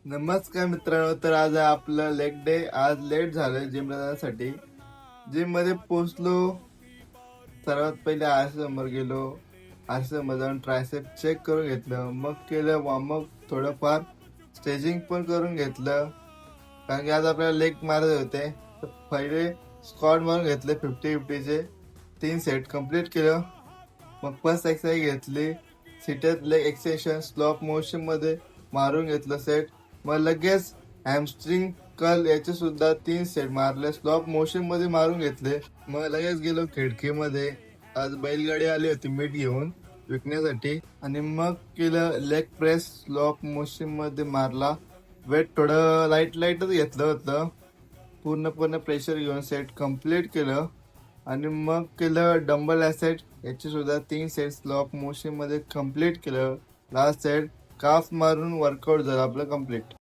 नमस्कार मित्रांनो, तर आज आहे आपलं लेग डे. आज लेट झालं जिमला जाण्यासाठी. जिम मध्ये पोहोचलो. सर्वात पहिले आरसे समोर गेलो. आरसे समोर जाऊन ट्रायसेप चेक करून घेतलं. मग केलं वॉर्मअप, थोडंफार स्ट्रेचिंग पण करून घेतलं, कारण की आज आपल्याला लेग मारत होते. तर पहिले स्क्वॉट मारून घेतले 50-50चे 3 सेट कंप्लीट केलं. मग फर्स्ट एक्सरसाइज घेतली seated leg extension, slope motion मध्ये मारून घेतलं सेट. मग लगेच हॅमस्ट्रिंग कर्ल याचे सुद्धा 3 सेट मारले, स्लॉप मोशन मध्ये मारून घेतले. मग लगेच गेलो खिडकीमध्ये. आज बैलगाडी आली होती मीठ घेऊन विकण्यासाठी. आणि मग केलं लेग प्रेस, स्लॉप मोशन मध्ये मारला. वेट थोडं लाईटच घेतलं होतं. पूर्ण प्रेशर घेऊन सेट कम्प्लीट केलं. आणि मग केलं डंबल ॲसेट, याचे सुद्धा 3 सेट स्लॉप मोशन मध्ये कम्प्लीट केलं. लास्ट सेट काफ मारून वर्कआउट झालं आपलं कम्प्लीट.